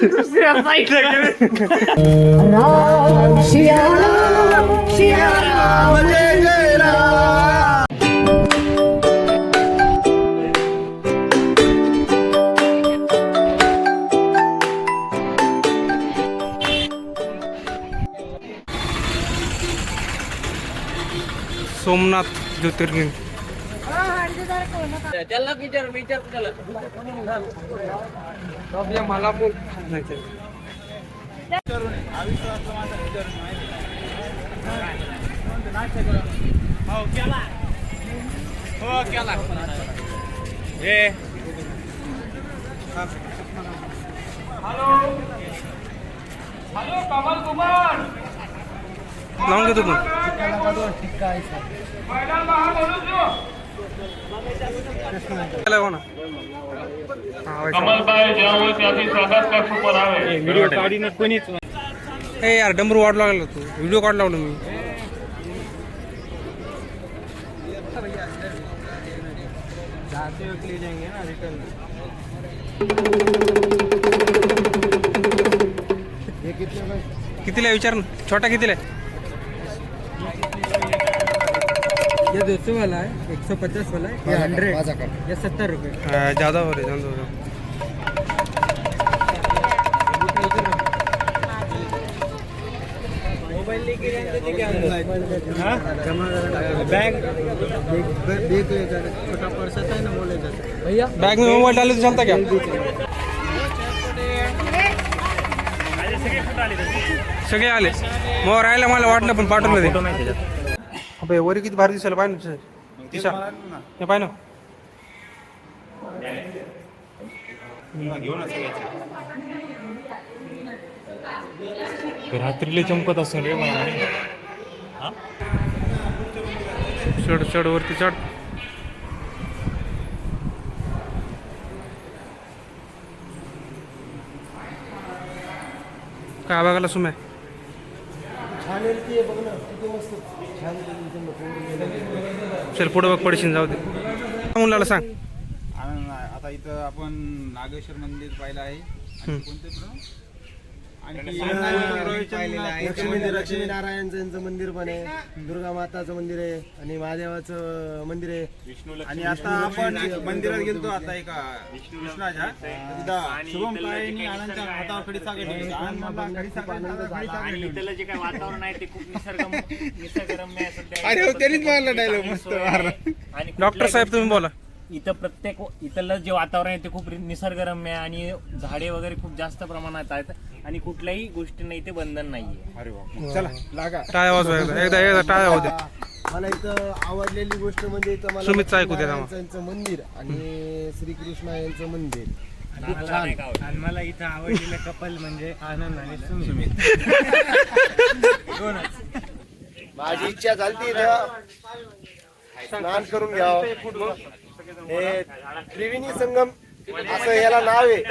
दुसऱ्या साईडला गेले. सोमनाथ ज्योतिर्लिंग. त्याला विचार त्याला. मला बोल. हो केला. हॅलो कमल कुमार लावून घेतो तू. व्हिडिओ काढीन कोणीच. ए यार डंबर वाढ लागला तू. व्हिडिओ काढ लावलो मी. कितीला विचार ना. छोटा कितीला आहे. ये 200 वाला है, 150 वाला है, ये 100, ये 70 रुपये. ज्यादा हो रहे ज्यादा. मोबाइल लेके जाएंगे क्या? बैग देख लेगा. छोटा पर्स आता है ना, वो ले जाता भैया. बैग में मोबाइल डाले तो चलता क्या. सगळे आले मग राहायला मला वाटलं पण पाठवलं ते. अबे वरी किती भारी दिसायला पाहिजे ना. दिशा हे पाय ना. रात्रीला चमकत असेल रे. चढ चढ वरती चढ. काय बघायला सुम्या. चल पुढे बघ पडशील जाऊ दे. मुलाला सांग. आता इथं आपण नागेश्वर मंदिर पाहिलं आहे. कोणते लक्ष्मीनारायणचं यांचं मंदिर पण आहे, दुर्गा माताचं मंदिर आहे आणि महादेवाचं मंदिर आहे. आणि आता आपण मंदिरात गेलतो आता एका कृष्णाच्या तिथं शुभम काळेंनी आनंदच्या हातावर खडीसाखर ठेवली. आणि इथलं जे काय वातावरण आहे ते खूप निसर्गरम्य आहे सध्या. अरे त्यांनीच मारला डायलॉग मस्त मारला. आणि डॉक्टर साहेब तुम्ही बोला. इथं प्रत्येक इथलं जे वातावरण आहे ते खूप निसर्गरम्य आहे आणि झाडे वगैरे खूप जास्त प्रमाणात आहेत आणि कुठल्याही गोष्टींना इथे बंधन नाहीये. अरे वा चला लागा टाळ्या वाजवा एकदा एकदा टाळ्या होते. मला इथं आवडलेली गोष्ट म्हणजे इथं मला सुमितचं ऐकू दे ना. यांचं मंदिर आणि श्रीकृष्ण यांचं मंदिर. आणि मला इथं आवडलेलं कपल म्हणजे आनंद आणि सुमित. माझी इच्छा झाली इथं स्नान करून घ्यावं. हे त्रिवेणी संगम असं याला नाव आहे.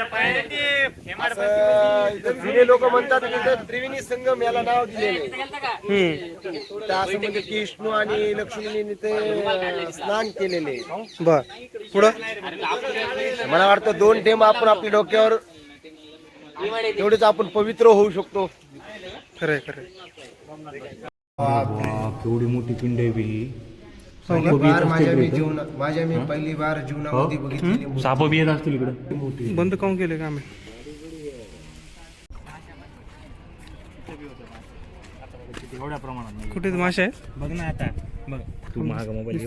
असं जुने लोक म्हणतात की त्रिवेणी संगम याला नाव दिलेले. तर असं म्हणजे कृष्ण आणि लक्ष्मीने ते स्नान केलेले. बर पुढं. मला वाटतं 2 थेंब आपण आपल्या डोक्यावर तेवढेच आपण पवित्र होऊ शकतो. खरंय खरंय. केवढी मोठी पिंड आहे ही. माझ्या मी पहिली बार जीवनामध्ये बघितलेली. साप बी येत असतील इकडे. बंद काऊन केले का आम्ही. एवढ्या प्रमाणात कुठे मासे आहेत. बघ ना आता. बघ तू महाग मोबाईल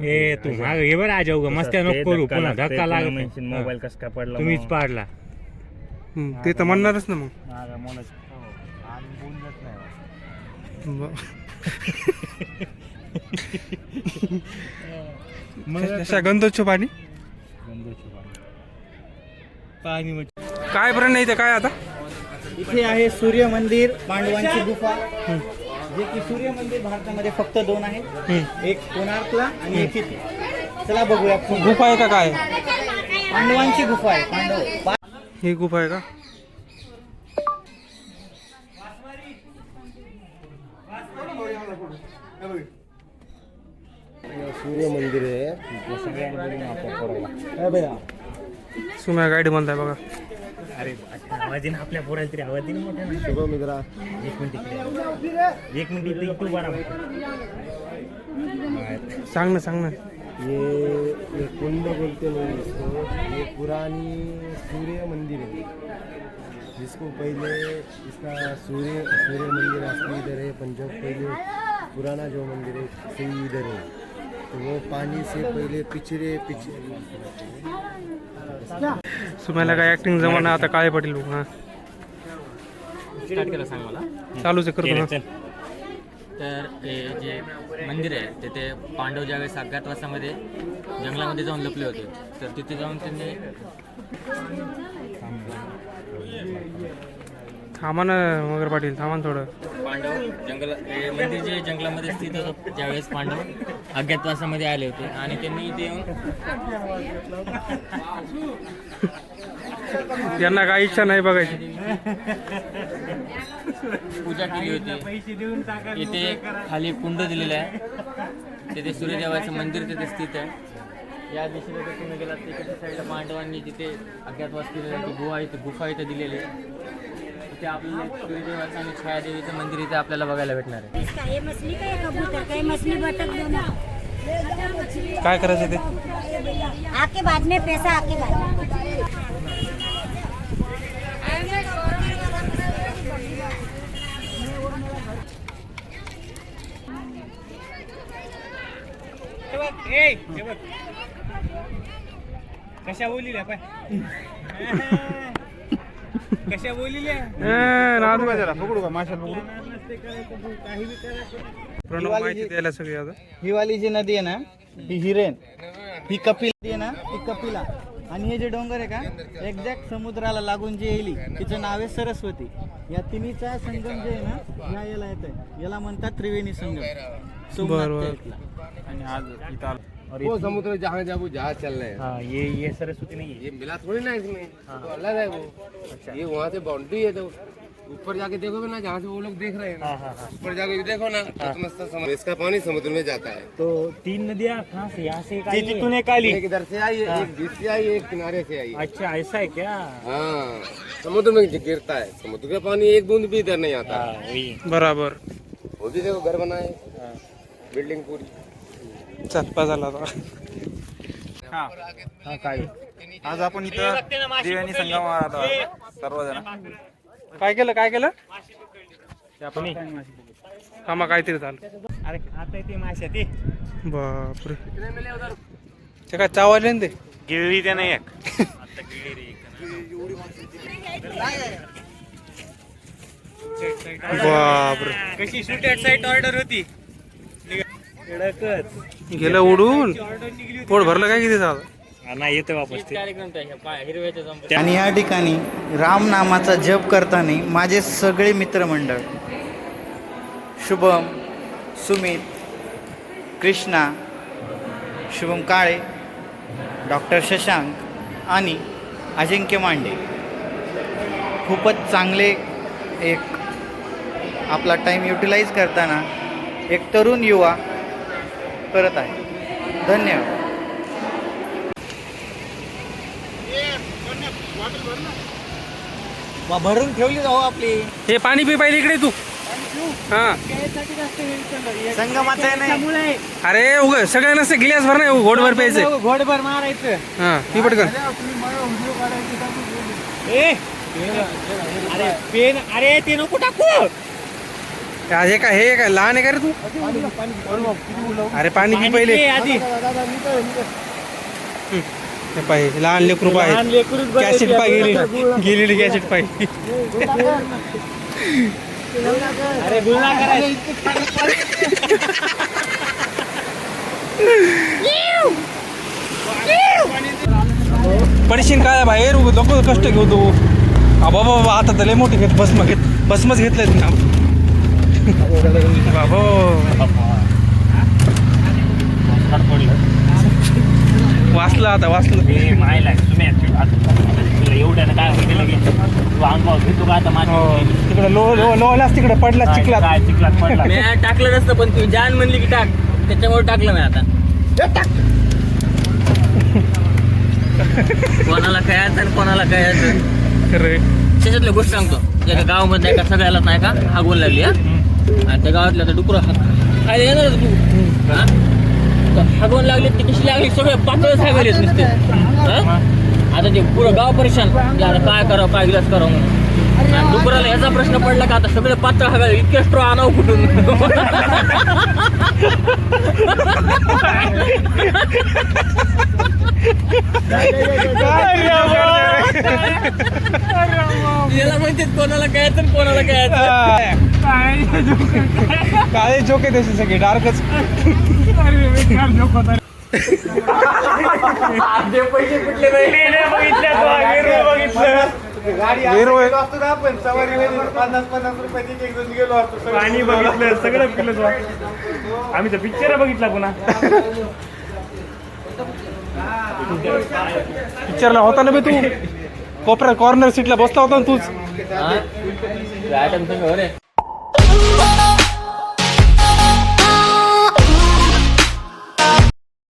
ए तू महाग हे बरं आज मस्त नको करू पुन्हा धक्का लागत. मोबाईल कस काय पडला तुम्हीच पाडला. ते तर म्हणणारच ना मग. कशा गंधोचं पाणी. काय बरं नाही ते काय आता. इथे आहे सूर्य मंदिर, पांडवांची गुफा. जे की सूर्य मंदिर भारतामध्ये फक्त 2 आहे. एक कोणार्कला आणि एक इथे. चला बघूया. गुफा आहे का काय. पांडवांची गुफा आहे. पांडव ही गुफा आहे का. सूर्य मंदिर आहे. सुम्या गाईड म्हणताय बघा. अरे आवाज ना आपल्या पोराला तरी आवाज मोठ्या ना. शुभम मित्रा एक मिनिट इथे तू बरा सांग ना ये कुंड बोलते हैं इसको. ये पुरानी सूर्य मंदिर है जिसको पहले इसका सूर्य मंदिर असली इधर है. पंजाब पहले पुराना जो मंदिर है सही इधर है. तो वो पानी से पहले पिछड़े तुम्हाला काय ऍक्टिंग जमाना आता काळे पाटील बघ. हा स्टार्ट केलं सांग मला. चालूच आहे, करतो ना. तर हे जे मंदिर आहे तिथे पांडव ज्यावेळेस अज्ञातवासामध्ये जंगलामध्ये जाऊन लपले होते तर तिथे जाऊन त्यांनी थांबा ना मगर पाटील, थांबा ना थोडं. पांडव हे मंदिर जे जंगलामध्ये स्थित होतं ज्यावेळेस पांडव अज्ञातवासामध्ये आले होते आणि त्यांनी इथे येऊन यांना काही इच्छा नाही बघायची. पूजा केली होती. इथे खाली एक कुंड दिलेलं आहे, तिथे सूर्यदेवाचं मंदिर तिथे स्थित आहे. या दिशेला जर तुम्ही गेलात तिकडच्या साईडला पांडवांनी जिथे अज्ञातवास केलेला ती गुफा इथे दिलेली आहे. तिथे आपल्याला सूर्यदेवाचं आणि छायादेवीचं मंदिर इथे आपल्याला बघायला भेटणार आहे. इसका ये मछली का ये कबूतर का ये मछली बतख दोनों. काय करायचं ते? आके बाद में पैसा आके बाद में. कशा बोलिल्या पाय कशा बोलिल्या नादू पकडू का माशाला पकडू. प्रणव माहिती द्यायला सगळी आता. ही वाली जी नदी आहे ना ही हिरेन, ही कपिला आहे ना ही कपिला, आणि हे जे डोंगर आहे का एक्झॅक्ट समुद्राला लागून जे येईल तिचं नाव आहे सरस्वती. या तिन्हीचा संगम जे आहे ना ह्या याला येत आहे, याला म्हणतात त्रिवेणी संगम. बरोबर. आणि आज इथं आलो. वो समुद्र जहाँ जहाँ वो जहाज चल रहे हैं. हाँ ये सरस्वती नहीं है. ये मिला थोड़ी ना इसमें. तो अलग है वो. ये वहाँ से बाउंड्री है. तो ऊपर जाके देखोगे ना जहाँ से वो लोग देख रहे हैं ना, ऊपर जाके भी देखो ना तो मस्त समुद्र. इसका पानी समुद्र में जाता है. तो 3 नदियाँ कहाँ से? यहाँ से एक आई है? तूने काली. एक इधर से आई, एक बीच से आई, एक किनारे से आई. अच्छा ऐसा है क्या? हाँ समुद्र में गिरता है. समुद्र का पानी एक बूंद भी इधर नहीं आता. वही. बराबर. वो भी देखो घर बनाए, बिल्डिंग पूरी. चल झाला आता. हा हाँ काली. आज आपण इथं त्रिवेणी संगमावर आलो सर्वजण. काय केलं आपण कामा काहीतरी झालं. अरे खाता येते माश्या ते बापरे, ते काय चावले ना ते. गिळली ते नाही एक. बापरे, कशी शूटेड साईट ऑर्डर होती. गेलं उडून. पोट भरलं काय किती झालं. नाही येतं वापस ते. कार्यक्रम हिरव्याच्या जंप आणि या ठिकाणी राम नामाचा जप करताना माझे सगळे मित्रमंडळ शुभम, सुमित, कृष्णा, शुभम काळे, डॉक्टर शशांक आणि अजिंक्य मांडे खूपच चांगले एक आपला टाईम युटिलाइज करताना एक तरुण युवा करत आहे. धन्यवाद. भरून ठेवली जाऊ आपली हे पाणी पी पाहिजे इकडे तू. हा संगमाचं नाही अरे उग सगळ्या नसते गिलास भर नाही, घोडभर प्यायचं. घोडभर मारायचं. हा पी पटकन. अरे पेन, अरे ते नको टाकू. हे काय लहान आहे का रे तू? अरे पाणी पी पहिले. आधी हे पाहिजे लहान लेकरू पाहिजे. कॅसेट पाय गेलेली कॅसेट पाय. अरे गुन्हा करायचं. पडशील काय बाहेर लोक कष्ट घेऊ तू. बाबा आता तर लय मोठी घेत भस्मच घेतलंय ना बाबा. वाचलं आता वाचलं. मायला तुम्ही एवढ्यानं काय होईल लगे तू अंगावर घेतो का आता माझ्या. तिकडे लोलाच तिकडे पडला चिखलात. काय चिखलात पडला. मी टाकलं नसतं पण तू जान म्हणली की टाक त्याच्यामुळे टाकलं मी आता. कोणाला कळायचं आणि कोणाला कळायचं. त्याच्यातल्या गोष्ट सांगतो. एका गावामध्ये नाही का सगळ्याला नाही का हागवून लागली हा, आणि त्या गावातल्या आता डुकरं खायला येणार तू हा, तर हागवून लागले ते कशी लागली सगळे पातळच हागवलेच नुसते हा. आता ते पुरं गाव परेशान की आता काय करावं काय गिलास करावं म्हणून. आणि डुकराला ह्याचा प्रश्न पडला का आता सगळे पातळ हागायला इतके स्ट्रॉ आणावं कुठून. याला म्हणते कोणाला कळायचं कोणाला कळायचं. काय जोक आहे तसे सगळे डार्कच. पैसे कुठले वेरो आहे. आपण सवारी 50-50 रुपयाची एक जण गेलो असतो. पाणी बघितलं सगळं पिलं. आम्ही तर पिक्चर बघितला पुन्हा. पिक्चरला होता ना बे तू, कोपऱ्यात कॉर्नर सीटला बसला होता ना तूच. आयटम सांग रे.